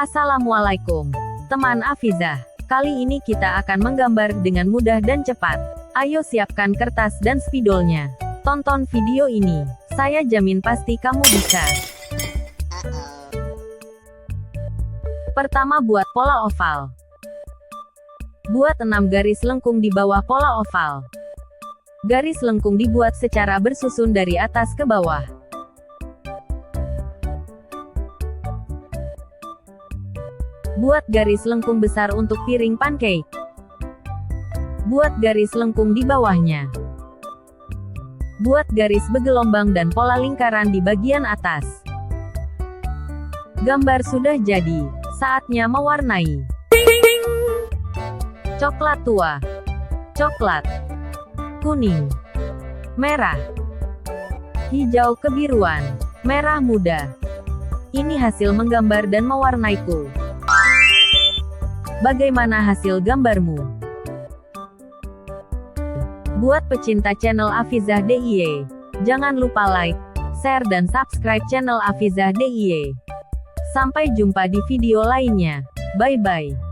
Assalamualaikum, teman Afizah. Kali ini kita akan menggambar dengan mudah dan cepat. Ayo siapkan kertas dan spidolnya. Tonton video ini. Saya jamin pasti kamu bisa. Pertama, buat pola oval. Buat 6 garis lengkung di bawah pola oval. Garis lengkung dibuat secara bersusun dari atas ke bawah. Buat garis lengkung besar untuk piring pancake. Buat garis lengkung di bawahnya. Buat garis bergelombang dan pola lingkaran di bagian atas. Gambar sudah jadi. Saatnya mewarnai. Coklat tua, coklat, kuning, merah, hijau kebiruan, merah muda. Ini hasil menggambar dan mewarnaiku. Bagaimana hasil gambarmu? Buat pecinta channel Afizah DIY, jangan lupa like, share dan subscribe channel Afizah DIY. Sampai jumpa di video lainnya. Bye-bye.